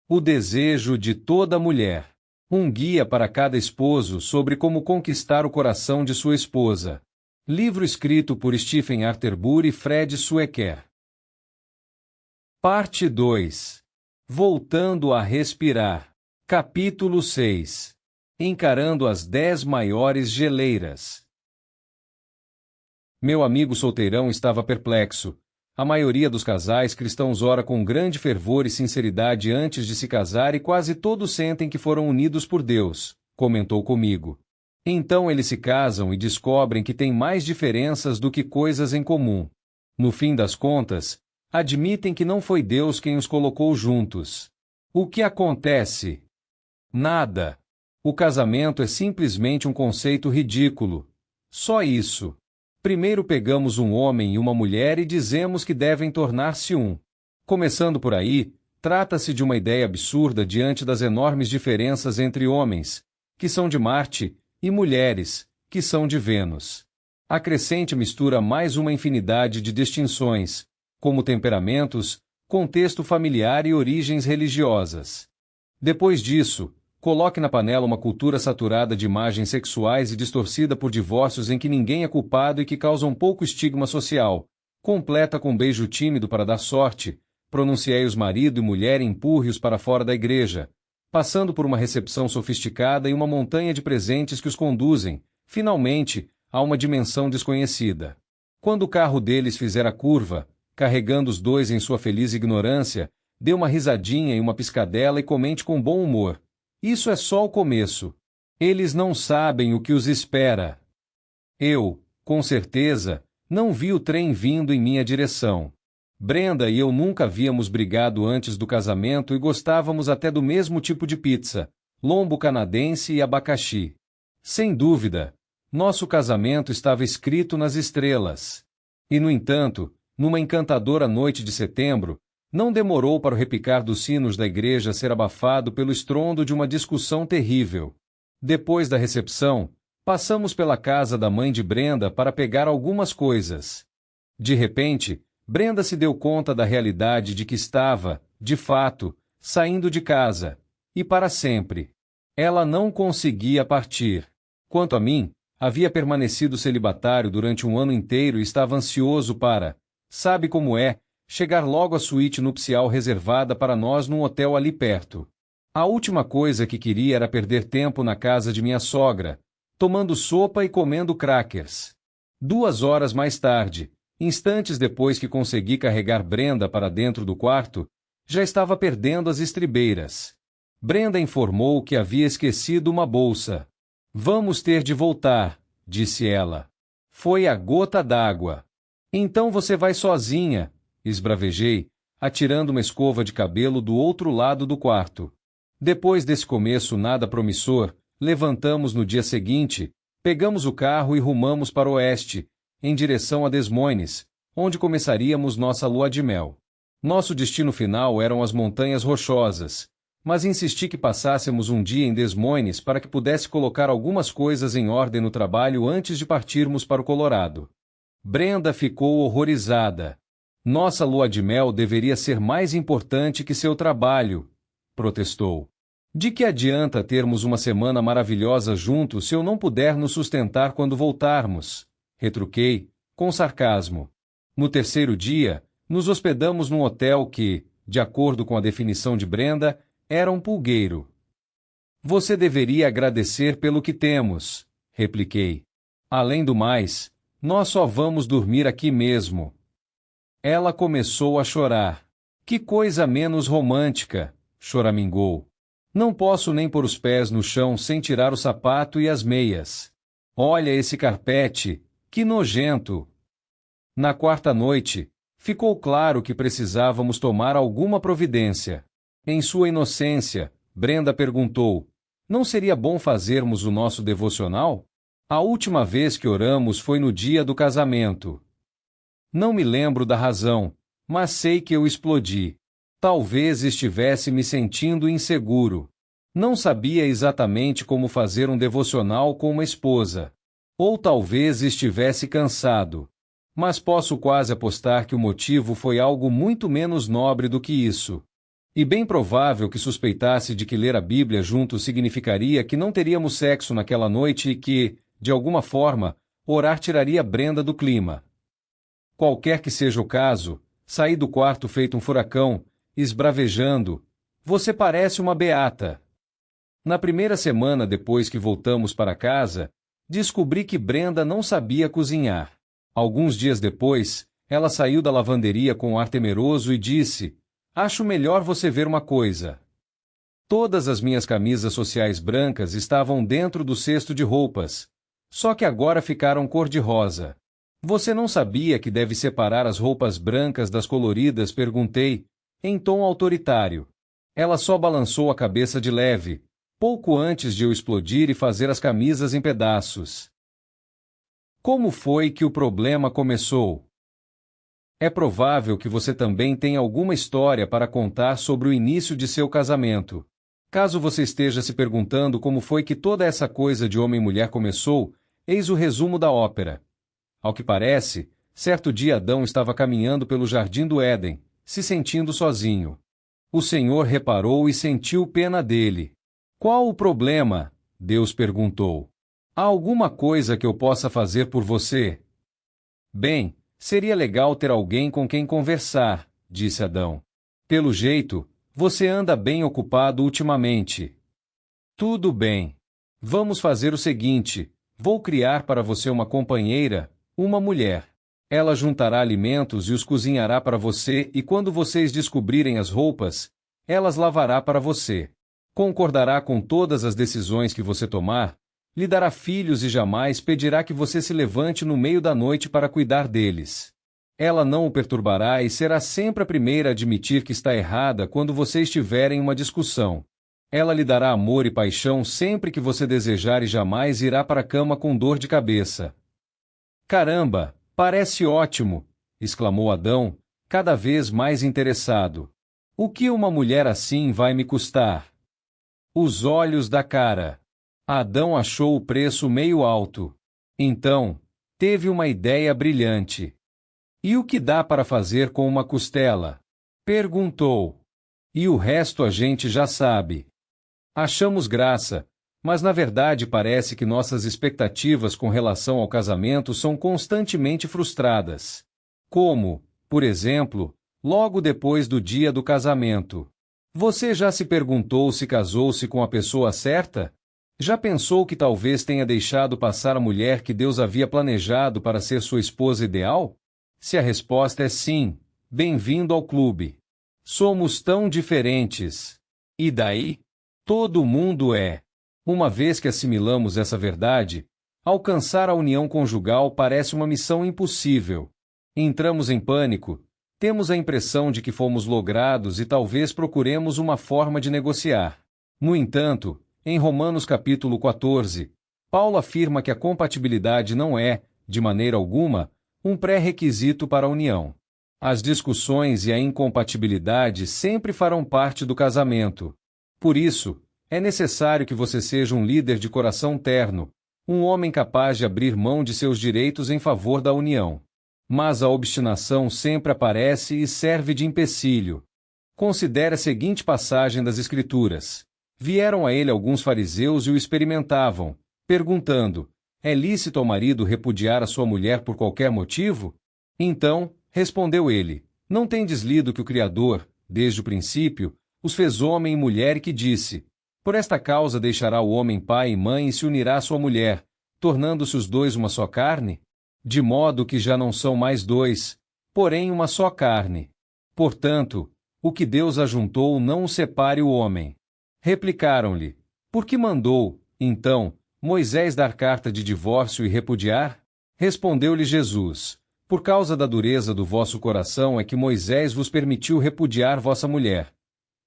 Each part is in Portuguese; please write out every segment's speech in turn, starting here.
O desejo de toda mulher. Um guia para cada esposo sobre como conquistar o coração de sua esposa. Livro escrito por Stephen Arterburn e Fred Swecker. Parte 2. Voltando a respirar. Capítulo 6. Encarando as 10 maiores geleiras. Meu amigo solteirão estava perplexo. A maioria dos casais cristãos ora com grande fervor e sinceridade antes de se casar e quase todos sentem que foram unidos por Deus, comentou comigo. Então eles se casam e descobrem que têm mais diferenças do que coisas em comum. No fim das contas, admitem que não foi Deus quem os colocou juntos. O que acontece? Nada. O casamento é simplesmente um conceito ridículo. Só isso. Primeiro pegamos um homem e uma mulher e dizemos que devem tornar-se um. Começando por aí, trata-se de uma ideia absurda diante das enormes diferenças entre homens, que são de Marte, e mulheres, que são de Vênus. A crescente mistura mais uma infinidade de distinções, como temperamentos, contexto familiar e origens religiosas. Depois disso, coloque na panela uma cultura saturada de imagens sexuais e distorcida por divórcios em que ninguém é culpado e que causam pouco estigma social. Completa com um beijo tímido para dar sorte, pronunciei-os marido e mulher empurre-os para fora da igreja, passando por uma recepção sofisticada e uma montanha de presentes que os conduzem, finalmente, a uma dimensão desconhecida. Quando o carro deles fizer a curva, carregando os dois em sua feliz ignorância, dê uma risadinha e uma piscadela e comente com bom humor. Isso é só o começo. Eles não sabem o que os espera. Eu, com certeza, não vi o trem vindo em minha direção. Brenda e eu nunca havíamos brigado antes do casamento e gostávamos até do mesmo tipo de pizza, lombo canadense e abacaxi. Sem dúvida, nosso casamento estava escrito nas estrelas. E, no entanto, numa encantadora noite de setembro, não demorou para o repicar dos sinos da igreja ser abafado pelo estrondo de uma discussão terrível. Depois da recepção, passamos pela casa da mãe de Brenda para pegar algumas coisas. De repente, Brenda se deu conta da realidade de que estava, de fato, saindo de casa, e para sempre. Ela não conseguia partir. Quanto a mim, havia permanecido celibatário durante um ano inteiro e estava ansioso para, sabe como é, chegar logo à suíte nupcial reservada para nós num hotel ali perto. A última coisa que queria era perder tempo na casa de minha sogra, tomando sopa e comendo crackers. 2 horas mais tarde, instantes depois que consegui carregar Brenda para dentro do quarto, já estava perdendo as estribeiras. Brenda informou que havia esquecido uma bolsa. Vamos ter de voltar, disse ela. Foi a gota d'água. Então você vai sozinha, esbravejei, atirando uma escova de cabelo do outro lado do quarto. Depois desse começo nada promissor, levantamos no dia seguinte, pegamos o carro e rumamos para o oeste, em direção a Des Moines, onde começaríamos nossa lua de mel. Nosso destino final eram as Montanhas Rochosas, mas insisti que passássemos um dia em Des Moines para que pudesse colocar algumas coisas em ordem no trabalho antes de partirmos para o Colorado. Brenda ficou horrorizada. Nossa lua de mel deveria ser mais importante que seu trabalho, protestou. De que adianta termos uma semana maravilhosa juntos se eu não puder nos sustentar quando voltarmos? Retruquei, com sarcasmo. No terceiro dia, nos hospedamos num hotel que, de acordo com a definição de Brenda, era um pulgueiro. Você deveria agradecer pelo que temos, repliquei. Além do mais, nós só vamos dormir aqui mesmo. Ela começou a chorar. Que coisa menos romântica, choramingou. Não posso nem pôr os pés no chão sem tirar o sapato e as meias. Olha esse carpete, que nojento. Na quarta noite, ficou claro que precisávamos tomar alguma providência. Em sua inocência, Brenda perguntou, não seria bom fazermos o nosso devocional? A última vez que oramos foi no dia do casamento. Não me lembro da razão, mas sei que eu explodi. Talvez estivesse me sentindo inseguro. Não sabia exatamente como fazer um devocional com uma esposa. Ou talvez estivesse cansado. Mas posso quase apostar que o motivo foi algo muito menos nobre do que isso. E bem provável que suspeitasse de que ler a Bíblia juntos significaria que não teríamos sexo naquela noite e que, de alguma forma, orar tiraria Brenda do clima. Qualquer que seja o caso, saí do quarto feito um furacão, esbravejando: "Você parece uma beata." Na primeira semana depois que voltamos para casa, descobri que Brenda não sabia cozinhar. Alguns dias depois, ela saiu da lavanderia com um ar temeroso e disse: "Acho melhor você ver uma coisa." Todas as minhas camisas sociais brancas estavam dentro do cesto de roupas, só que agora ficaram cor-de-rosa. "Você não sabia que deve separar as roupas brancas das coloridas?" perguntei, em tom autoritário. Ela só balançou a cabeça de leve, pouco antes de eu explodir e fazer as camisas em pedaços. Como foi que o problema começou? É provável que você também tenha alguma história para contar sobre o início de seu casamento. Caso você esteja se perguntando como foi que toda essa coisa de homem e mulher começou, eis o resumo da ópera. Ao que parece, certo dia Adão estava caminhando pelo jardim do Éden, se sentindo sozinho. O Senhor reparou e sentiu pena dele. "Qual o problema?" Deus perguntou. "Há alguma coisa que eu possa fazer por você?" "Bem, seria legal ter alguém com quem conversar", disse Adão. "Pelo jeito, você anda bem ocupado ultimamente." "Tudo bem. Vamos fazer o seguinte: vou criar para você uma companheira, uma mulher. Ela juntará alimentos e os cozinhará para você, e quando vocês descobrirem as roupas, elas lavará para você. Concordará com todas as decisões que você tomar, lhe dará filhos e jamais pedirá que você se levante no meio da noite para cuidar deles. Ela não o perturbará e será sempre a primeira a admitir que está errada quando vocês tiverem uma discussão. Ela lhe dará amor e paixão sempre que você desejar e jamais irá para a cama com dor de cabeça." "Caramba, parece ótimo!" exclamou Adão, cada vez mais interessado. "O que uma mulher assim vai me custar?" "Os olhos da cara." Adão achou o preço meio alto. Então, teve uma ideia brilhante. "E o que dá para fazer com uma costela?" perguntou. "E o resto a gente já sabe." Achamos graça, mas na verdade parece que nossas expectativas com relação ao casamento são constantemente frustradas. Como, por exemplo, logo depois do dia do casamento. Você já se perguntou se casou-se com a pessoa certa? Já pensou que talvez tenha deixado passar a mulher que Deus havia planejado para ser sua esposa ideal? Se a resposta é sim, bem-vindo ao clube. Somos tão diferentes. E daí? Todo mundo é. Uma vez que assimilamos essa verdade, alcançar a união conjugal parece uma missão impossível. Entramos em pânico, temos a impressão de que fomos logrados e talvez procuremos uma forma de negociar. No entanto, em Romanos capítulo 14, Paulo afirma que a compatibilidade não é, de maneira alguma, um pré-requisito para a união. As discussões e a incompatibilidade sempre farão parte do casamento. Por isso, é necessário que você seja um líder de coração terno, um homem capaz de abrir mão de seus direitos em favor da união. Mas a obstinação sempre aparece e serve de empecilho. Considere a seguinte passagem das Escrituras. Vieram a ele alguns fariseus e o experimentavam, perguntando: "É lícito ao marido repudiar a sua mulher por qualquer motivo?" Então, respondeu ele: "Não tendes lido que o Criador, desde o princípio, os fez homem e mulher e que disse: por esta causa deixará o homem pai e mãe e se unirá à sua mulher, tornando-se os dois uma só carne? De modo que já não são mais dois, porém uma só carne. Portanto, o que Deus ajuntou não o separe o homem." Replicaram-lhe: "Por que mandou, então, Moisés dar carta de divórcio e repudiar?" Respondeu-lhe Jesus: "Por causa da dureza do vosso coração é que Moisés vos permitiu repudiar vossa mulher.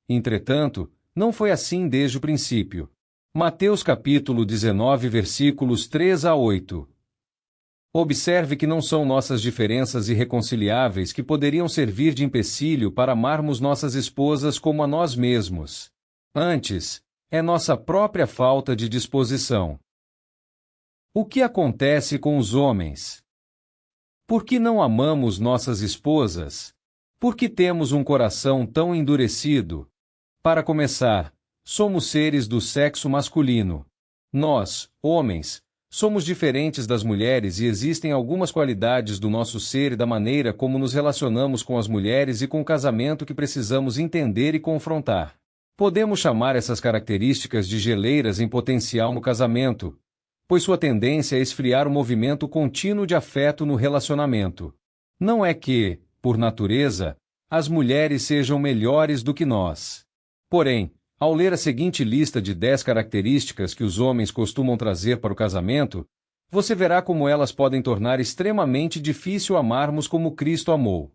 Entretanto, não foi assim desde o princípio." Mateus capítulo 19 versículos 3 a 8. Observe que não são nossas diferenças irreconciliáveis que poderiam servir de empecilho para amarmos nossas esposas como a nós mesmos. Antes, é nossa própria falta de disposição. O que acontece com os homens? Por que não amamos nossas esposas? Por que temos um coração tão endurecido? Para começar, somos seres do sexo masculino. Nós, homens, somos diferentes das mulheres e existem algumas qualidades do nosso ser e da maneira como nos relacionamos com as mulheres e com o casamento que precisamos entender e confrontar. Podemos chamar essas características de geleiras em potencial no casamento, pois sua tendência é esfriar o movimento contínuo de afeto no relacionamento. Não é que, por natureza, as mulheres sejam melhores do que nós. Porém, ao ler a seguinte lista de 10 características que os homens costumam trazer para o casamento, você verá como elas podem tornar extremamente difícil amarmos como Cristo amou.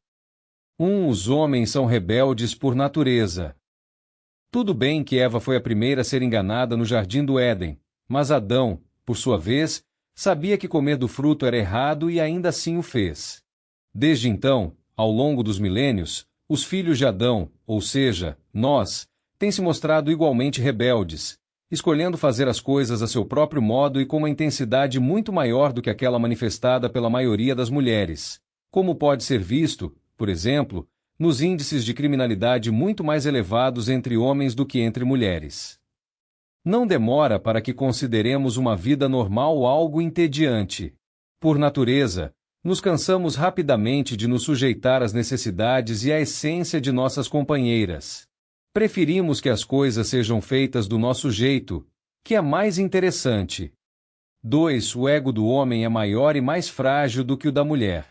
1. Os homens são rebeldes por natureza. Tudo bem que Eva foi a primeira a ser enganada no jardim do Éden, mas Adão, por sua vez, sabia que comer do fruto era errado e ainda assim o fez. Desde então, ao longo dos milênios, os filhos de Adão, ou seja, nós, têm se mostrado igualmente rebeldes, escolhendo fazer as coisas a seu próprio modo e com uma intensidade muito maior do que aquela manifestada pela maioria das mulheres, como pode ser visto, por exemplo, nos índices de criminalidade muito mais elevados entre homens do que entre mulheres. Não demora para que consideremos uma vida normal algo entediante. Por natureza, nos cansamos rapidamente de nos sujeitar às necessidades e à essência de nossas companheiras. Preferimos que as coisas sejam feitas do nosso jeito, que é mais interessante. 2. O ego do homem é maior e mais frágil do que o da mulher.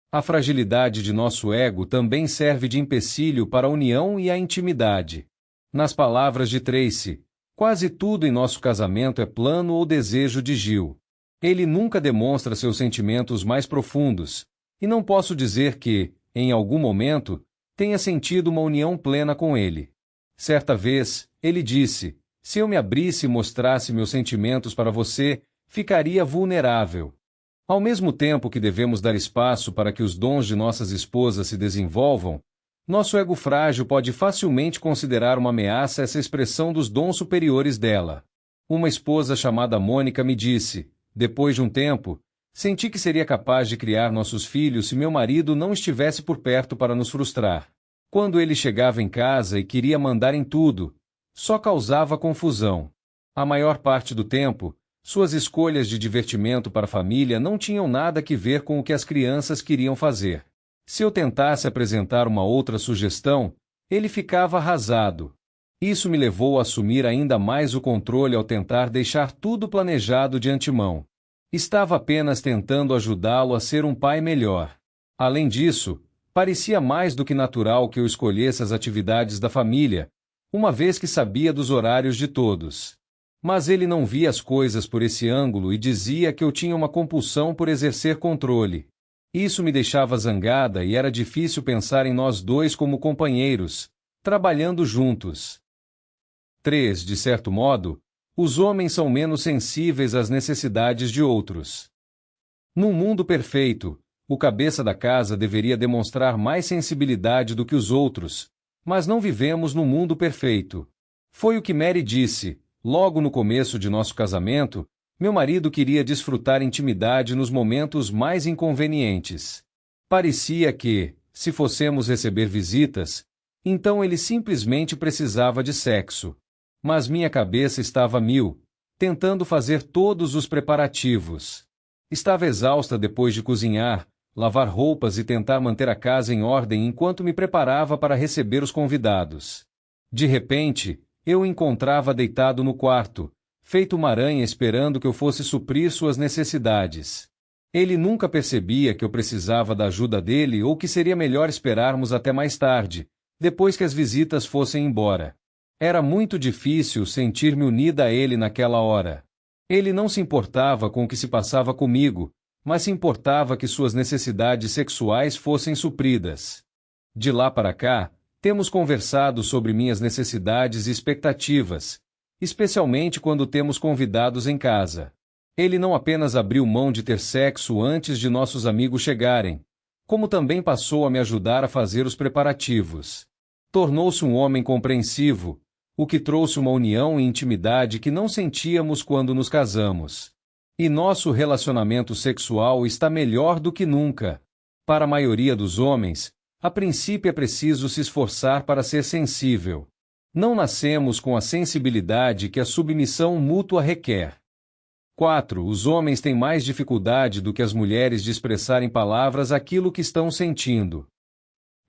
A fragilidade de nosso ego também serve de empecilho para a união e a intimidade. Nas palavras de Tracy, quase tudo em nosso casamento é plano ou desejo de Gil. Ele nunca demonstra seus sentimentos mais profundos, e não posso dizer que, em algum momento, tenha sentido uma união plena com ele. Certa vez, ele disse: se eu me abrisse e mostrasse meus sentimentos para você, ficaria vulnerável. Ao mesmo tempo que devemos dar espaço para que os dons de nossas esposas se desenvolvam, nosso ego frágil pode facilmente considerar uma ameaça essa expressão dos dons superiores dela. Uma esposa chamada Mônica me disse: depois de um tempo, senti que seria capaz de criar nossos filhos se meu marido não estivesse por perto para nos frustrar. Quando ele chegava em casa e queria mandar em tudo, só causava confusão. A maior parte do tempo, suas escolhas de divertimento para a família não tinham nada a ver com o que as crianças queriam fazer. Se eu tentasse apresentar uma outra sugestão, ele ficava arrasado. Isso me levou a assumir ainda mais o controle ao tentar deixar tudo planejado de antemão. Estava apenas tentando ajudá-lo a ser um pai melhor. Além disso, parecia mais do que natural que eu escolhesse as atividades da família, uma vez que sabia dos horários de todos. Mas ele não via as coisas por esse ângulo e dizia que eu tinha uma compulsão por exercer controle. Isso me deixava zangada e era difícil pensar em nós dois como companheiros, trabalhando juntos. 3. De certo modo, os homens são menos sensíveis às necessidades de outros. Num mundo perfeito, o cabeça da casa deveria demonstrar mais sensibilidade do que os outros, mas não vivemos num mundo perfeito. Foi o que Mary disse, logo no começo de nosso casamento. Meu marido queria desfrutar intimidade nos momentos mais inconvenientes. Parecia que, se fossemos receber visitas, então ele simplesmente precisava de sexo. Mas minha cabeça estava a mil, tentando fazer todos os preparativos. Estava exausta depois de cozinhar, lavar roupas e tentar manter a casa em ordem enquanto me preparava para receber os convidados. De repente, eu o encontrava deitado no quarto, feito uma aranha esperando que eu fosse suprir suas necessidades. Ele nunca percebia que eu precisava da ajuda dele ou que seria melhor esperarmos até mais tarde, depois que as visitas fossem embora. Era muito difícil sentir-me unida a ele naquela hora. Ele não se importava com o que se passava comigo, mas se importava que suas necessidades sexuais fossem supridas. De lá para cá, temos conversado sobre minhas necessidades e expectativas, especialmente quando temos convidados em casa. Ele não apenas abriu mão de ter sexo antes de nossos amigos chegarem, como também passou a me ajudar a fazer os preparativos. Tornou-se um homem compreensivo, o que trouxe uma união e intimidade que não sentíamos quando nos casamos. E nosso relacionamento sexual está melhor do que nunca. Para a maioria dos homens, a princípio é preciso se esforçar para ser sensível. Não nascemos com a sensibilidade que a submissão mútua requer. 4. Os homens têm mais dificuldade do que as mulheres de expressar em palavras aquilo que estão sentindo.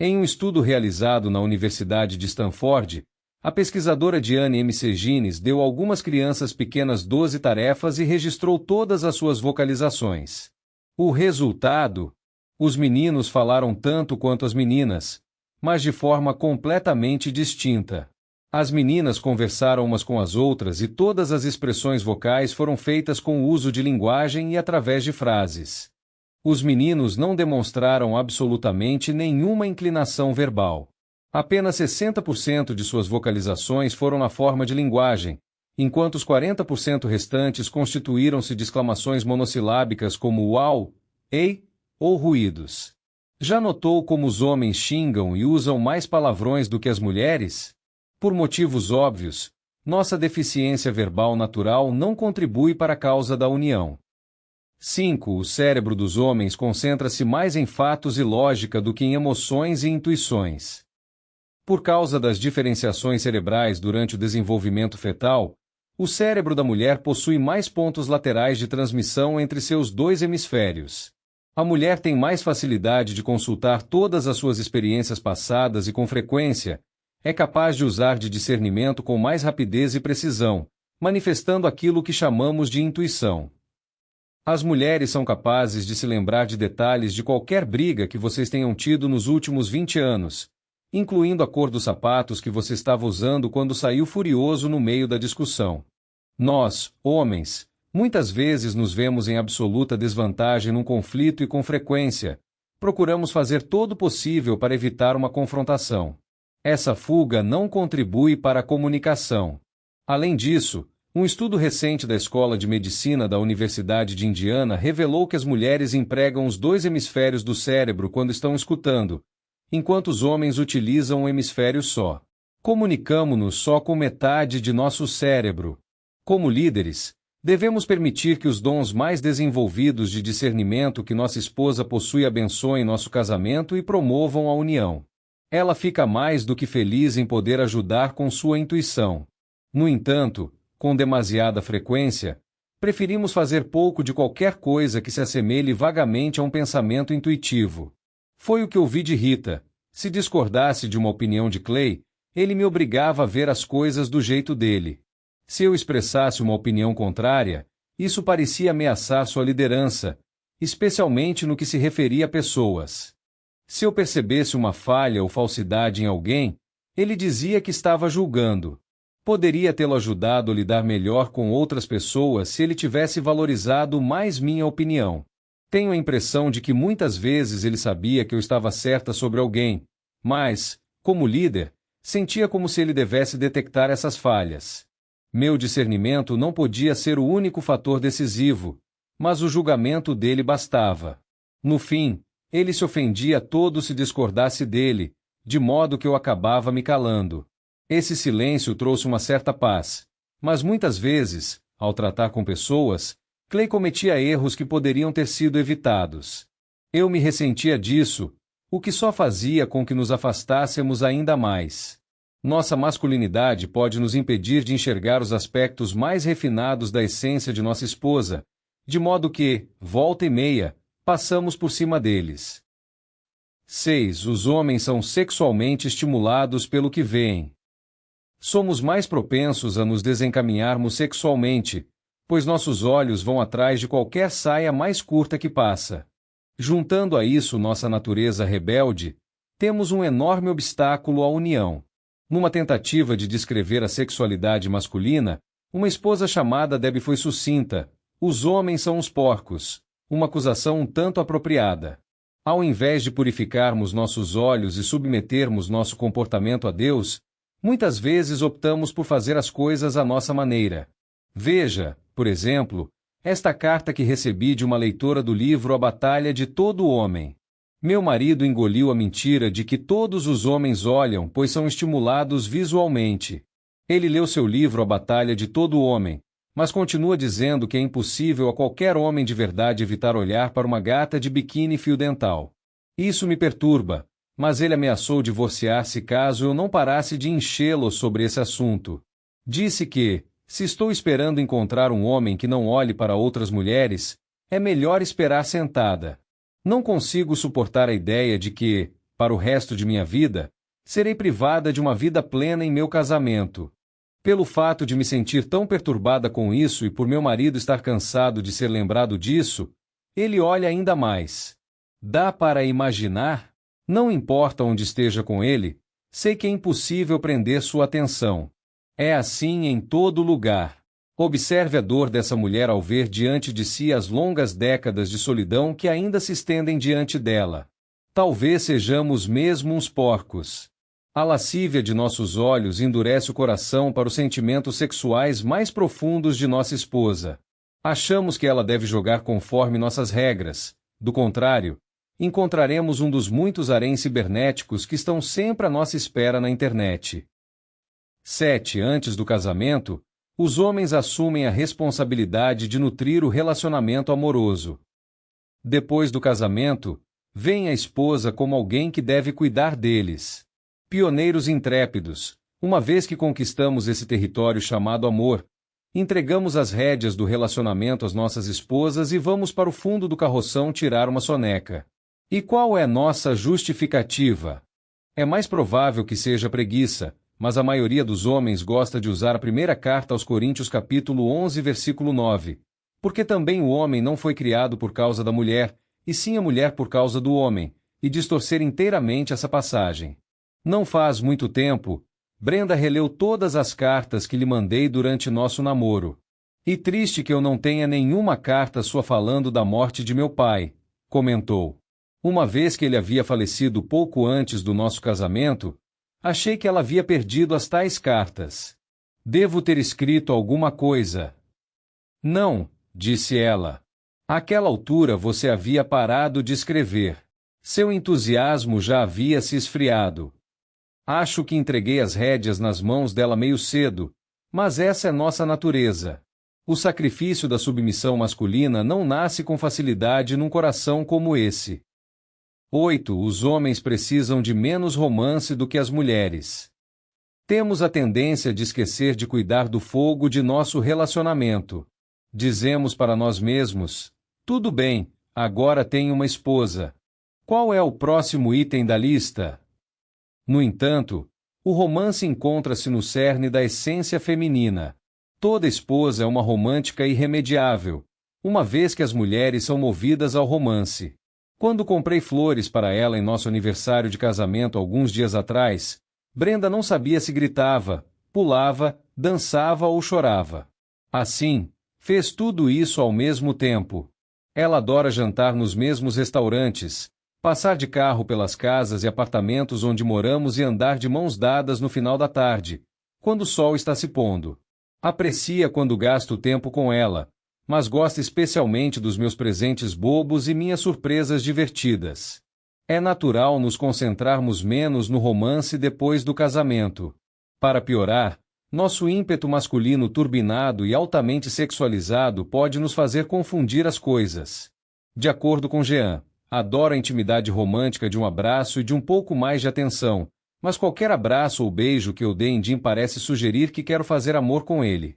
Em um estudo realizado na Universidade de Stanford, a pesquisadora Diane M. Segines deu a algumas crianças pequenas 12 tarefas e registrou todas as suas vocalizações. O resultado? Os meninos falaram tanto quanto as meninas, mas de forma completamente distinta. As meninas conversaram umas com as outras e todas as expressões vocais foram feitas com o uso de linguagem e através de frases. Os meninos não demonstraram absolutamente nenhuma inclinação verbal. Apenas 60% de suas vocalizações foram na forma de linguagem, enquanto os 40% restantes constituíram-se de exclamações monossilábicas como uau, ei ou ruídos. Já notou como os homens xingam e usam mais palavrões do que as mulheres? Por motivos óbvios, nossa deficiência verbal natural não contribui para a causa da união. 5. O cérebro dos homens concentra-se mais em fatos e lógica do que em emoções e intuições. Por causa das diferenciações cerebrais durante o desenvolvimento fetal, o cérebro da mulher possui mais pontos laterais de transmissão entre seus dois hemisférios. A mulher tem mais facilidade de consultar todas as suas experiências passadas e com frequência, é capaz de usar de discernimento com mais rapidez e precisão, manifestando aquilo que chamamos de intuição. As mulheres são capazes de se lembrar de detalhes de qualquer briga que vocês tenham tido nos últimos 20 anos, incluindo a cor dos sapatos que você estava usando quando saiu furioso no meio da discussão. Nós, homens, muitas vezes nos vemos em absoluta desvantagem num conflito e com frequência, procuramos fazer todo o possível para evitar uma confrontação. Essa fuga não contribui para a comunicação. Além disso, um estudo recente da Escola de Medicina da Universidade de Indiana revelou que as mulheres empregam os dois hemisférios do cérebro quando estão escutando, enquanto os homens utilizam um hemisfério só. Comunicamo-nos só com metade de nosso cérebro. Como líderes, devemos permitir que os dons mais desenvolvidos de discernimento que nossa esposa possui abençoem nosso casamento e promovam a união. Ela fica mais do que feliz em poder ajudar com sua intuição. No entanto, com demasiada frequência, preferimos fazer pouco de qualquer coisa que se assemelhe vagamente a um pensamento intuitivo. Foi o que ouvi de Rita. Se discordasse de uma opinião de Clay, ele me obrigava a ver as coisas do jeito dele. Se eu expressasse uma opinião contrária, isso parecia ameaçar sua liderança, especialmente no que se referia a pessoas. Se eu percebesse uma falha ou falsidade em alguém, ele dizia que estava julgando. Poderia tê-lo ajudado a lidar melhor com outras pessoas se ele tivesse valorizado mais minha opinião. Tenho a impressão de que muitas vezes ele sabia que eu estava certa sobre alguém, mas, como líder, sentia como se ele devesse detectar essas falhas. Meu discernimento não podia ser o único fator decisivo, mas o julgamento dele bastava. No fim, ele se ofendia todo se discordasse dele, de modo que eu acabava me calando. Esse silêncio trouxe uma certa paz, mas muitas vezes, ao tratar com pessoas, Clay cometia erros que poderiam ter sido evitados. Eu me ressentia disso, o que só fazia com que nos afastássemos ainda mais. Nossa masculinidade pode nos impedir de enxergar os aspectos mais refinados da essência de nossa esposa, de modo que, volta e meia, passamos por cima deles. 6. Os homens são sexualmente estimulados pelo que veem. Somos mais propensos a nos desencaminharmos sexualmente, pois nossos olhos vão atrás de qualquer saia mais curta que passa. Juntando a isso nossa natureza rebelde, temos um enorme obstáculo à união. Numa tentativa de descrever a sexualidade masculina, uma esposa chamada Debbie foi sucinta: os homens são os porcos, uma acusação um tanto apropriada. Ao invés de purificarmos nossos olhos e submetermos nosso comportamento a Deus, muitas vezes optamos por fazer as coisas à nossa maneira. Veja, por exemplo, esta carta que recebi de uma leitora do livro A Batalha de Todo Homem. Meu marido engoliu a mentira de que todos os homens olham, pois são estimulados visualmente. Ele leu seu livro A Batalha de Todo Homem, mas continua dizendo que é impossível a qualquer homem de verdade evitar olhar para uma gata de biquíni fio dental. Isso me perturba, mas ele ameaçou divorciar-se caso eu não parasse de enchê-lo sobre esse assunto. Disse que, se estou esperando encontrar um homem que não olhe para outras mulheres, é melhor esperar sentada. Não consigo suportar a ideia de que, para o resto de minha vida, serei privada de uma vida plena em meu casamento. Pelo fato de me sentir tão perturbada com isso e por meu marido estar cansado de ser lembrado disso, ele olha ainda mais. Dá para imaginar? Não importa onde esteja com ele, sei que é impossível prender sua atenção. É assim em todo lugar. Observe a dor dessa mulher ao ver diante de si as longas décadas de solidão que ainda se estendem diante dela. Talvez sejamos mesmo uns porcos. A lascívia de nossos olhos endurece o coração para os sentimentos sexuais mais profundos de nossa esposa. Achamos que ela deve jogar conforme nossas regras. Do contrário, encontraremos um dos muitos haréns cibernéticos que estão sempre à nossa espera na internet. 7. Antes do casamento, os homens assumem a responsabilidade de nutrir o relacionamento amoroso. Depois do casamento, vem a esposa como alguém que deve cuidar deles. Pioneiros intrépidos, uma vez que conquistamos esse território chamado amor, entregamos as rédeas do relacionamento às nossas esposas e vamos para o fundo do carroção tirar uma soneca. E qual é nossa justificativa? É mais provável que seja preguiça, mas a maioria dos homens gosta de usar a primeira carta aos Coríntios capítulo 11 versículo 9, porque também o homem não foi criado por causa da mulher, e sim a mulher por causa do homem, e distorcer inteiramente essa passagem. Não faz muito tempo, Brenda releu todas as cartas que lhe mandei durante nosso namoro. E triste que eu não tenha nenhuma carta sua falando da morte de meu pai, comentou. Uma vez que ele havia falecido pouco antes do nosso casamento, achei que ela havia perdido as tais cartas. Devo ter escrito alguma coisa. Não, disse ela. Àquela altura você havia parado de escrever. Seu entusiasmo já havia se esfriado. Acho que entreguei as rédeas nas mãos dela meio cedo, mas essa é nossa natureza. O sacrifício da submissão masculina não nasce com facilidade num coração como esse. 8. Os homens precisam de menos romance do que as mulheres. Temos a tendência de esquecer de cuidar do fogo de nosso relacionamento. Dizemos para nós mesmos, tudo bem, agora tenho uma esposa. Qual é o próximo item da lista? No entanto, o romance encontra-se no cerne da essência feminina. Toda esposa é uma romântica irremediável, uma vez que as mulheres são movidas ao romance. Quando comprei flores para ela em nosso aniversário de casamento alguns dias atrás, Brenda não sabia se gritava, pulava, dançava ou chorava. Assim, fez tudo isso ao mesmo tempo. Ela adora jantar nos mesmos restaurantes, passar de carro pelas casas e apartamentos onde moramos e andar de mãos dadas no final da tarde, quando o sol está se pondo. Aprecia quando gasto tempo com ela, mas gosta especialmente dos meus presentes bobos e minhas surpresas divertidas. É natural nos concentrarmos menos no romance depois do casamento. Para piorar, nosso ímpeto masculino turbinado e altamente sexualizado pode nos fazer confundir as coisas. De acordo com Jean, adoro a intimidade romântica de um abraço e de um pouco mais de atenção, mas qualquer abraço ou beijo que eu dê em Jim parece sugerir que quero fazer amor com ele.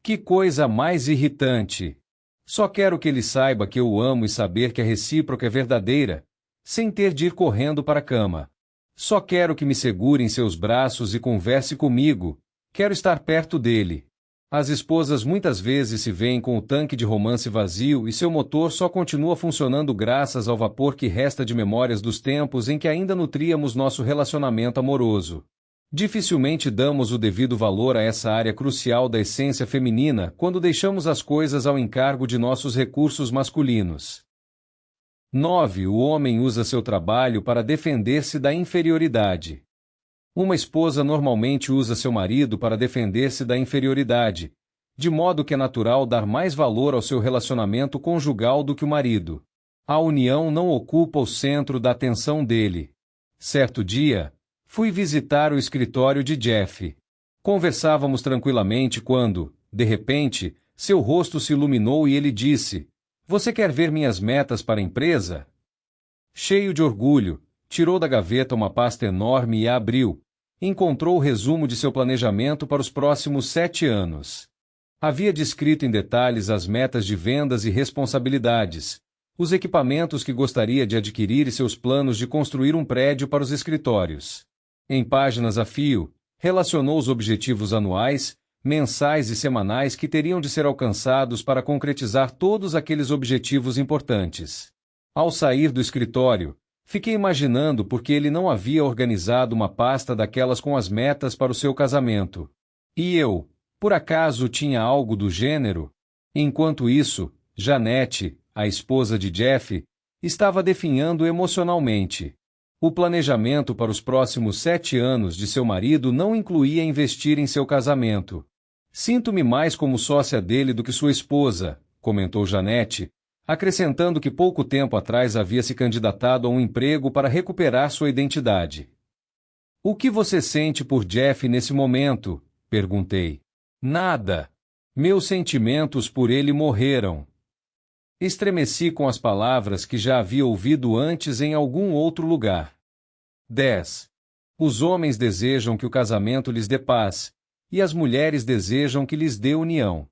Que coisa mais irritante! Só quero que ele saiba que eu o amo e saber que a recíproca é verdadeira, sem ter de ir correndo para a cama. Só quero que me segure em seus braços e converse comigo, quero estar perto dele. As esposas muitas vezes se veem com o tanque de romance vazio e seu motor só continua funcionando graças ao vapor que resta de memórias dos tempos em que ainda nutríamos nosso relacionamento amoroso. Dificilmente damos o devido valor a essa área crucial da essência feminina quando deixamos as coisas ao encargo de nossos recursos masculinos. 9. O homem usa seu trabalho para defender-se da inferioridade. Uma esposa normalmente usa seu marido para defender-se da inferioridade, de modo que é natural dar mais valor ao seu relacionamento conjugal do que o marido. A união não ocupa o centro da atenção dele. Certo dia, fui visitar o escritório de Jeff. Conversávamos tranquilamente quando, de repente, seu rosto se iluminou e ele disse: "Você quer ver minhas metas para a empresa?" Cheio de orgulho, Tirou da gaveta uma pasta enorme e a abriu. Encontrou o resumo de seu planejamento para os próximos 7 anos. Havia descrito em detalhes as metas de vendas e responsabilidades, os equipamentos que gostaria de adquirir e seus planos de construir um prédio para os escritórios. Em páginas a fio, relacionou os objetivos anuais, mensais e semanais que teriam de ser alcançados para concretizar todos aqueles objetivos importantes. Ao sair do escritório, fiquei imaginando por que ele não havia organizado uma pasta daquelas com as metas para o seu casamento. E eu, por acaso, tinha algo do gênero? Enquanto isso, Janete, a esposa de Jeff, estava definhando emocionalmente. O planejamento para os próximos 7 anos de seu marido não incluía investir em seu casamento. Sinto-me mais como sócia dele do que sua esposa, comentou Janete, acrescentando que pouco tempo atrás havia se candidatado a um emprego para recuperar sua identidade. O que você sente por Jeff nesse momento? Perguntei. Nada. Meus sentimentos por ele morreram. Estremeci com as palavras que já havia ouvido antes em algum outro lugar. 10. Os homens desejam que o casamento lhes dê paz, e as mulheres desejam que lhes dê união.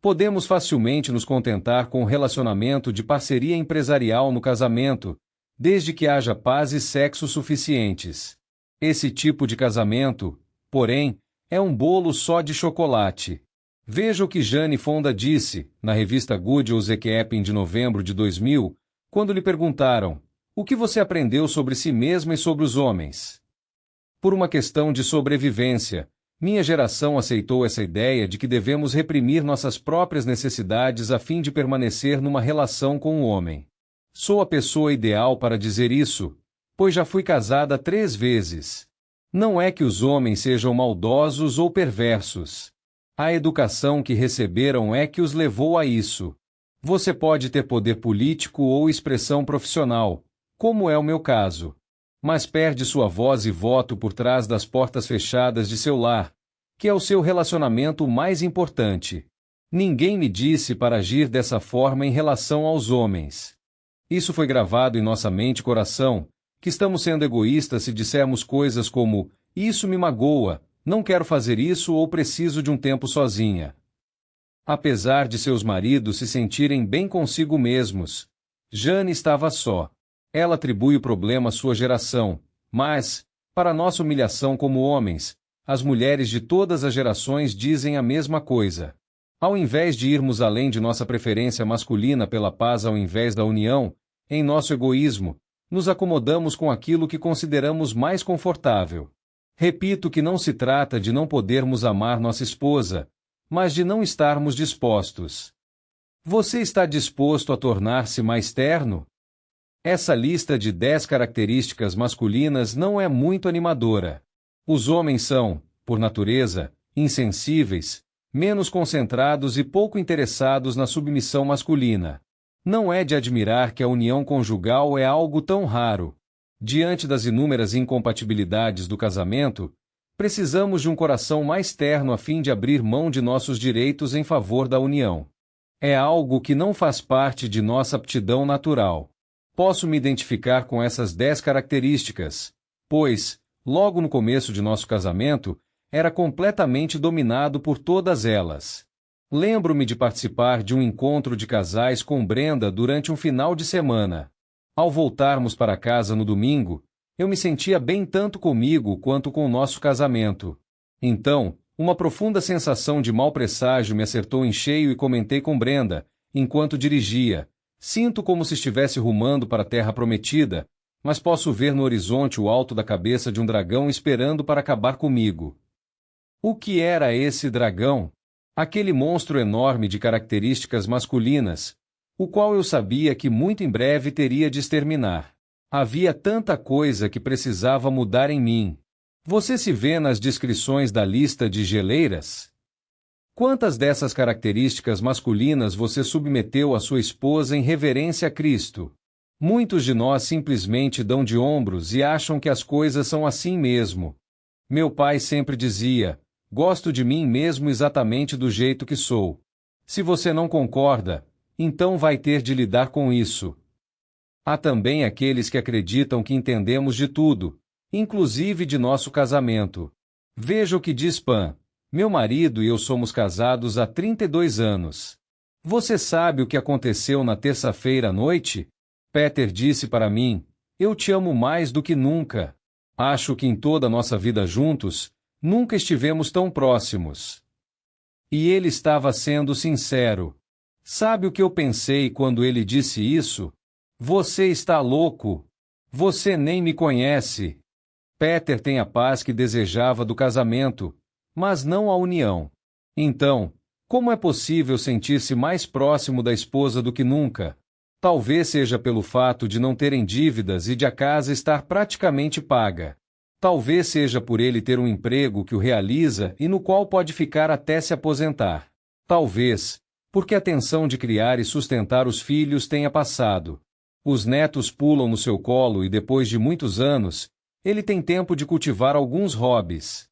Podemos facilmente nos contentar com o relacionamento de parceria empresarial no casamento, desde que haja paz e sexo suficientes. Esse tipo de casamento, porém, é um bolo só de chocolate. Veja o que Jane Fonda disse, na revista Good News Keeping de novembro de 2000, quando lhe perguntaram: o que você aprendeu sobre si mesma e sobre os homens? Por uma questão de sobrevivência, minha geração aceitou essa ideia de que devemos reprimir nossas próprias necessidades a fim de permanecer numa relação com o homem. Sou a pessoa ideal para dizer isso, pois já fui casada 3 vezes. Não é que os homens sejam maldosos ou perversos. A educação que receberam é que os levou a isso. Você pode ter poder político ou expressão profissional, como é o meu caso. Mas perde sua voz e voto por trás das portas fechadas de seu lar, que é o seu relacionamento mais importante. Ninguém me disse para agir dessa forma em relação aos homens. Isso foi gravado em nossa mente e coração, que estamos sendo egoístas se dissermos coisas como: isso me magoa, não quero fazer isso ou preciso de um tempo sozinha. Apesar de seus maridos se sentirem bem consigo mesmos, Jane estava só. Ela atribui o problema à sua geração, mas, para nossa humilhação como homens, as mulheres de todas as gerações dizem a mesma coisa. Ao invés de irmos além de nossa preferência masculina pela paz ao invés da união, em nosso egoísmo, nos acomodamos com aquilo que consideramos mais confortável. Repito que não se trata de não podermos amar nossa esposa, mas de não estarmos dispostos. Você está disposto a tornar-se mais terno? Essa lista de 10 características masculinas não é muito animadora. Os homens são, por natureza, insensíveis, menos concentrados e pouco interessados na submissão masculina. Não é de admirar que a união conjugal é algo tão raro. Diante das inúmeras incompatibilidades do casamento, precisamos de um coração mais terno a fim de abrir mão de nossos direitos em favor da união. É algo que não faz parte de nossa aptidão natural. Posso me identificar com essas 10 características, pois, logo no começo de nosso casamento, era completamente dominado por todas elas. Lembro-me de participar de um encontro de casais com Brenda durante um final de semana. Ao voltarmos para casa no domingo, eu me sentia bem tanto comigo quanto com o nosso casamento. Então, uma profunda sensação de mau presságio me acertou em cheio e comentei com Brenda, enquanto dirigia: sinto como se estivesse rumando para a terra prometida, mas posso ver no horizonte o alto da cabeça de um dragão esperando para acabar comigo. O que era esse dragão? Aquele monstro enorme de características masculinas, o qual eu sabia que muito em breve teria de exterminar. Havia tanta coisa que precisava mudar em mim. Você se vê nas descrições da lista de geleiras? Quantas dessas características masculinas você submeteu à sua esposa em reverência a Cristo? Muitos de nós simplesmente dão de ombros e acham que as coisas são assim mesmo. Meu pai sempre dizia: gosto de mim mesmo exatamente do jeito que sou. Se você não concorda, então vai ter de lidar com isso. Há também aqueles que acreditam que entendemos de tudo, inclusive de nosso casamento. Veja o que diz Pan. Meu marido e eu somos casados há 32 anos. Você sabe o que aconteceu na terça-feira à noite? Peter disse para mim, eu te amo mais do que nunca. Acho que em toda a nossa vida juntos, nunca estivemos tão próximos. E ele estava sendo sincero. Sabe o que eu pensei quando ele disse isso? Você está louco. Você nem me conhece. Peter tem a paz que desejava do casamento, mas não a união. Então, como é possível sentir-se mais próximo da esposa do que nunca? Talvez seja pelo fato de não terem dívidas e de a casa estar praticamente paga. Talvez seja por ele ter um emprego que o realiza e no qual pode ficar até se aposentar. Talvez, porque a tensão de criar e sustentar os filhos tenha passado. Os netos pulam no seu colo e depois de muitos anos, ele tem tempo de cultivar alguns hobbies.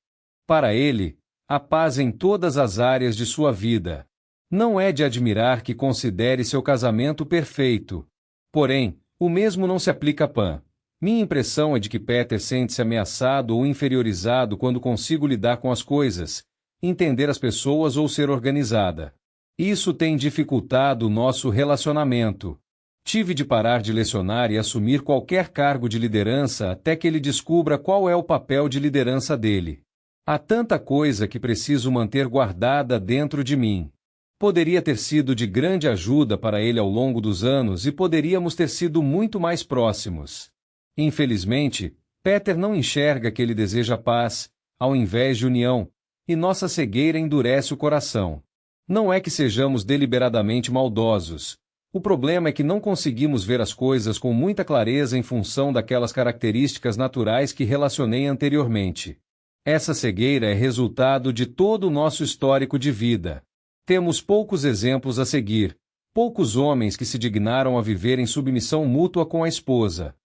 Para ele, há paz em todas as áreas de sua vida. Não é de admirar que considere seu casamento perfeito. Porém, o mesmo não se aplica a Pan. Minha impressão é de que Peter sente-se ameaçado ou inferiorizado quando consigo lidar com as coisas, entender as pessoas ou ser organizada. Isso tem dificultado o nosso relacionamento. Tive de parar de lecionar e assumir qualquer cargo de liderança até que ele descubra qual é o papel de liderança dele. Há tanta coisa que preciso manter guardada dentro de mim. Poderia ter sido de grande ajuda para ele ao longo dos anos e poderíamos ter sido muito mais próximos. Infelizmente, Peter não enxerga que ele deseja paz, ao invés de união, e nossa cegueira endurece o coração. Não é que sejamos deliberadamente maldosos. O problema é que não conseguimos ver as coisas com muita clareza em função daquelas características naturais que relacionei anteriormente. Essa cegueira é resultado de todo o nosso histórico de vida. Temos poucos exemplos a seguir, poucos homens que se dignaram a viver em submissão mútua com a esposa.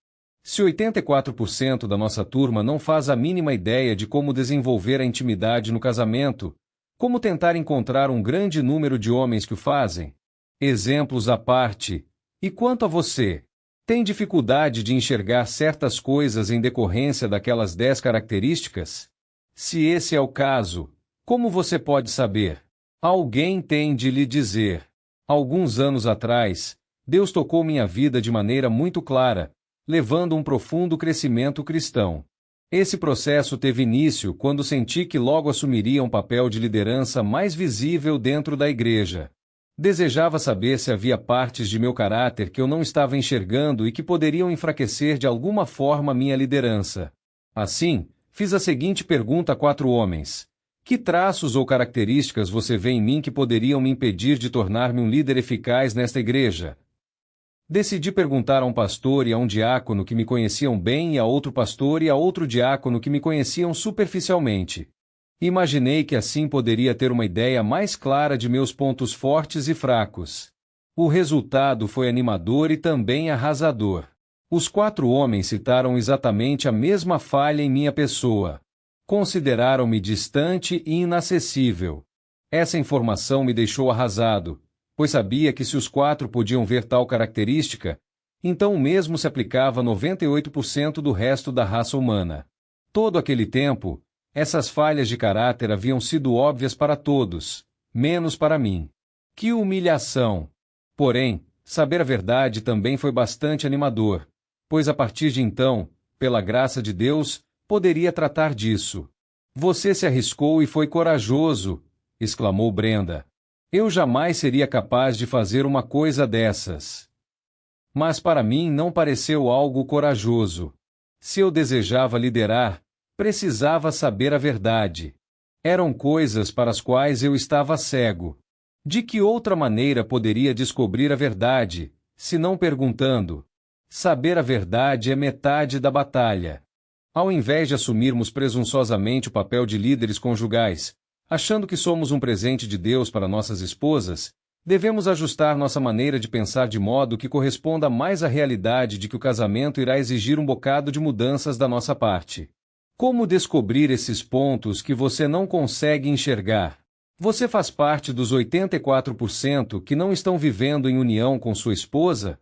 Se 84% da nossa turma não faz a mínima ideia de como desenvolver a intimidade no casamento, como tentar encontrar um grande número de homens que o fazem? Exemplos à parte. E quanto a você? Tem dificuldade de enxergar certas coisas em decorrência daquelas 10 características? Se esse é o caso, como você pode saber? Alguém tem de lhe dizer. Alguns anos atrás, Deus tocou minha vida de maneira muito clara, levando um profundo crescimento cristão. Esse processo teve início quando senti que logo assumiria um papel de liderança mais visível dentro da igreja. Desejava saber se havia partes de meu caráter que eu não estava enxergando e que poderiam enfraquecer de alguma forma minha liderança. Assim, fiz a seguinte pergunta a 4 homens. Que traços ou características você vê em mim que poderiam me impedir de tornar-me um líder eficaz nesta igreja? Decidi perguntar a um pastor e a um diácono que me conheciam bem e a outro pastor e a outro diácono que me conheciam superficialmente. Imaginei que assim poderia ter uma ideia mais clara de meus pontos fortes e fracos. O resultado foi animador e também arrasador. Os 4 homens citaram exatamente a mesma falha em minha pessoa. Consideraram-me distante e inacessível. Essa informação me deixou arrasado, pois sabia que se os 4 podiam ver tal característica, então o mesmo se aplicava a 98% do resto da raça humana. Todo aquele tempo, essas falhas de caráter haviam sido óbvias para todos, menos para mim. Que humilhação! Porém, saber a verdade também foi bastante animador, pois a partir de então, pela graça de Deus, poderia tratar disso. Você se arriscou e foi corajoso, exclamou Brenda. Eu jamais seria capaz de fazer uma coisa dessas. Mas para mim não pareceu algo corajoso. Se eu desejava liderar, precisava saber a verdade. Eram coisas para as quais eu estava cego. De que outra maneira poderia descobrir a verdade, se não perguntando? Saber a verdade é metade da batalha. Ao invés de assumirmos presunçosamente o papel de líderes conjugais, achando que somos um presente de Deus para nossas esposas, devemos ajustar nossa maneira de pensar de modo que corresponda mais à realidade de que o casamento irá exigir um bocado de mudanças da nossa parte. Como descobrir esses pontos que você não consegue enxergar? Você faz parte dos 84% que não estão vivendo em união com sua esposa?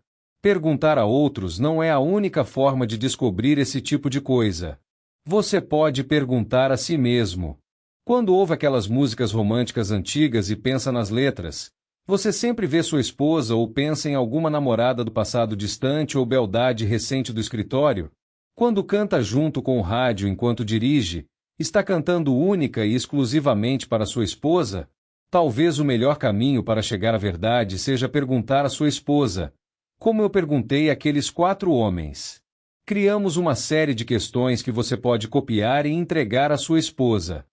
Perguntar a outros não é a única forma de descobrir esse tipo de coisa. Você pode perguntar a si mesmo. Quando ouve aquelas músicas românticas antigas e pensa nas letras, você sempre vê sua esposa ou pensa em alguma namorada do passado distante ou beldade recente do escritório? Quando canta junto com o rádio enquanto dirige, está cantando única e exclusivamente para sua esposa? Talvez o melhor caminho para chegar à verdade seja perguntar à sua esposa, como eu perguntei àqueles 4 homens. Criamos uma série de questões que você pode copiar e entregar à sua esposa.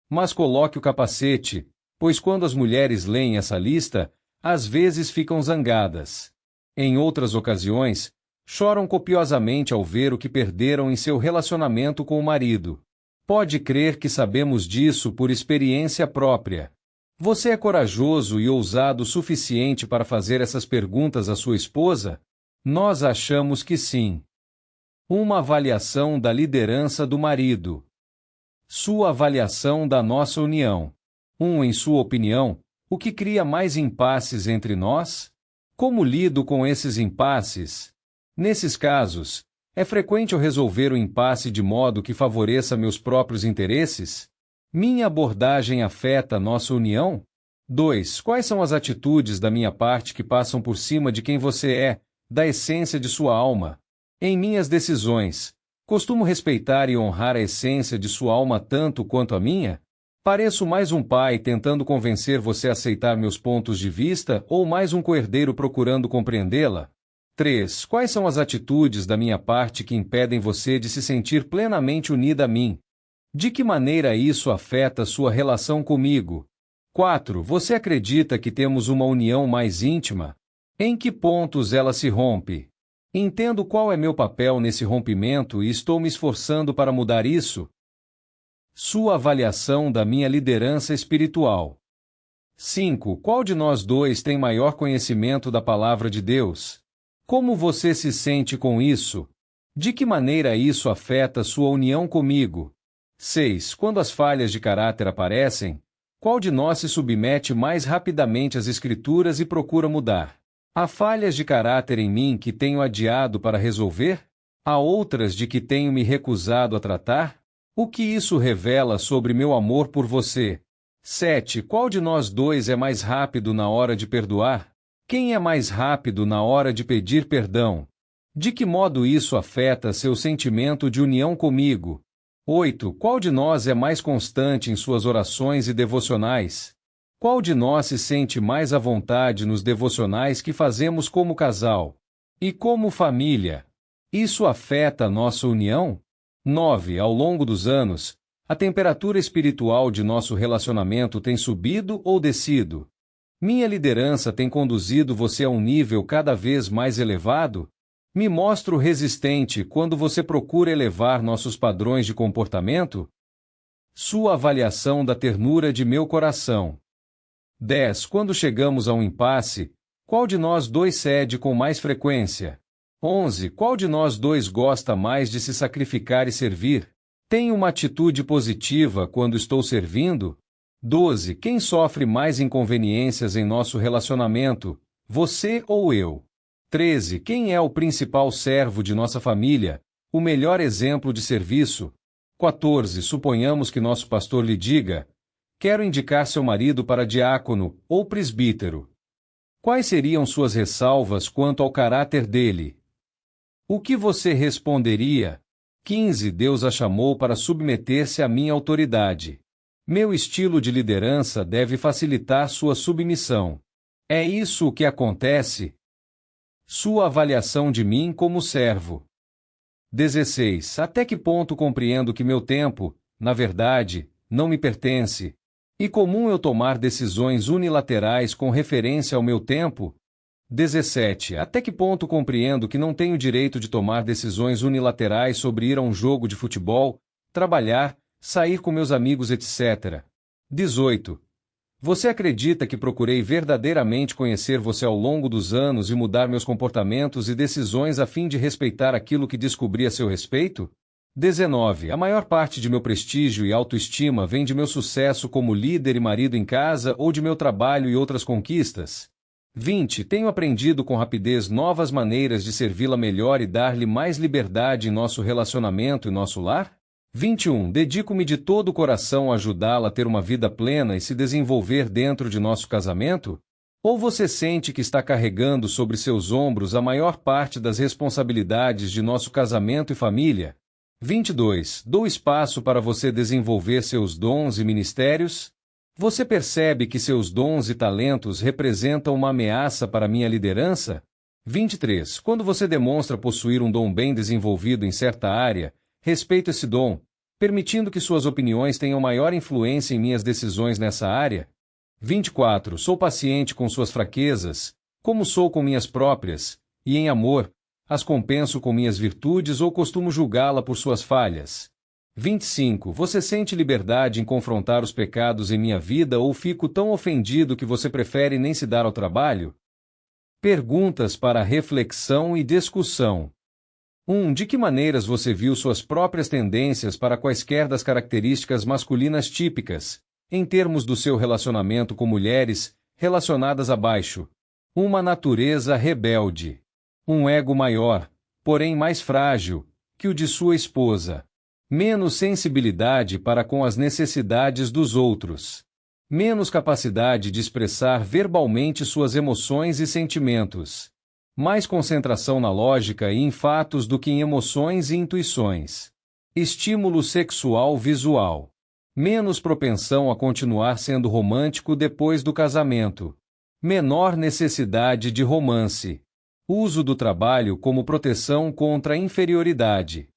Mas coloque o capacete, pois quando as mulheres leem essa lista, às vezes ficam zangadas. Em outras ocasiões, choram copiosamente ao ver o que perderam em seu relacionamento com o marido. Pode crer que sabemos disso por experiência própria. Você é corajoso e ousado o suficiente para fazer essas perguntas à sua esposa? Nós achamos que sim. Uma avaliação da liderança do marido. Sua avaliação da nossa união. Em sua opinião, o que cria mais impasses entre nós? Como lido com esses impasses? Nesses casos, é frequente eu resolver o impasse de modo que favoreça meus próprios interesses? Minha abordagem afeta nossa união? 2. Quais são as atitudes da minha parte que passam por cima de quem você é, da essência de sua alma? Em minhas decisões, costumo respeitar e honrar a essência de sua alma tanto quanto a minha? Pareço mais um pai tentando convencer você a aceitar meus pontos de vista ou mais um coerdeiro procurando compreendê-la? 3. Quais são as atitudes da minha parte que impedem você de se sentir plenamente unida a mim? De que maneira isso afeta sua relação comigo? 4. Você acredita que temos uma união mais íntima? Em que pontos ela se rompe? Entendo qual é meu papel nesse rompimento e estou me esforçando para mudar isso. Sua avaliação da minha liderança espiritual. 5. Qual de nós dois tem maior conhecimento da palavra de Deus? Como você se sente com isso? De que maneira isso afeta sua união comigo? 6. Quando as falhas de caráter aparecem, qual de nós se submete mais rapidamente às Escrituras e procura mudar? Há falhas de caráter em mim que tenho adiado para resolver? Há outras de que tenho me recusado a tratar? O que isso revela sobre meu amor por você? 7. Qual de nós dois é mais rápido na hora de perdoar? Quem é mais rápido na hora de pedir perdão? De que modo isso afeta seu sentimento de união comigo? 8. Qual de nós é mais constante em suas orações e devocionais? Qual de nós se sente mais à vontade nos devocionais que fazemos como casal? E como família? Isso afeta nossa união? 9. Ao longo dos anos, a temperatura espiritual de nosso relacionamento tem subido ou descido? Minha liderança tem conduzido você a um nível cada vez mais elevado? Me mostro resistente quando você procura elevar nossos padrões de comportamento? Sua avaliação da ternura de meu coração. 10. Quando chegamos a um impasse, qual de nós dois cede com mais frequência? 11. Qual de nós dois gosta mais de se sacrificar e servir? Tem uma atitude positiva quando estou servindo? 12. Quem sofre mais inconveniências em nosso relacionamento, você ou eu? 13. Quem é o principal servo de nossa família, o melhor exemplo de serviço? 14. Suponhamos que nosso pastor lhe diga: quero indicar seu marido para diácono ou presbítero. Quais seriam suas ressalvas quanto ao caráter dele? O que você responderia? 15. Deus a chamou para submeter-se à minha autoridade. Meu estilo de liderança deve facilitar sua submissão. É isso o que acontece? Sua avaliação de mim como servo. 16. Até que ponto compreendo que meu tempo, na verdade, não me pertence? E comum eu tomar decisões unilaterais com referência ao meu tempo? 17. Até que ponto compreendo que não tenho direito de tomar decisões unilaterais sobre ir a um jogo de futebol, trabalhar, sair com meus amigos, etc. 18. Você acredita que procurei verdadeiramente conhecer você ao longo dos anos e mudar meus comportamentos e decisões a fim de respeitar aquilo que descobri a seu respeito? 19. A maior parte de meu prestígio e autoestima vem de meu sucesso como líder e marido em casa ou de meu trabalho e outras conquistas? 20. Tenho aprendido com rapidez novas maneiras de servi-la melhor e dar-lhe mais liberdade em nosso relacionamento e nosso lar? 21. Dedico-me de todo o coração a ajudá-la a ter uma vida plena e se desenvolver dentro de nosso casamento? Ou você sente que está carregando sobre seus ombros a maior parte das responsabilidades de nosso casamento e família? 22. Dou espaço para você desenvolver seus dons e ministérios? Você percebe que seus dons e talentos representam uma ameaça para minha liderança? 23. Quando você demonstra possuir um dom bem desenvolvido em certa área, respeito esse dom, permitindo que suas opiniões tenham maior influência em minhas decisões nessa área? 24. Sou paciente com suas fraquezas, como sou com minhas próprias, e em amor, as compenso com minhas virtudes ou costumo julgá-la por suas falhas? 25. Você sente liberdade em confrontar os pecados em minha vida ou fico tão ofendido que você prefere nem se dar ao trabalho? Perguntas para reflexão e discussão. 1. De que maneiras você viu suas próprias tendências para quaisquer das características masculinas típicas, em termos do seu relacionamento com mulheres, relacionadas abaixo? Uma natureza rebelde. Um ego maior, porém mais frágil, que o de sua esposa. Menos sensibilidade para com as necessidades dos outros. Menos capacidade de expressar verbalmente suas emoções e sentimentos. Mais concentração na lógica e em fatos do que em emoções e intuições. Estímulo sexual visual. Menos propensão a continuar sendo romântico depois do casamento. Menor necessidade de romance. Uso do trabalho como proteção contra a inferioridade.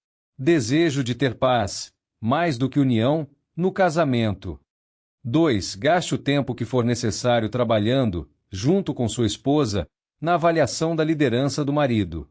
Desejo de ter paz, mais do que união, no casamento. 2. Gaste o tempo que for necessário trabalhando, junto com sua esposa, na avaliação da liderança do marido.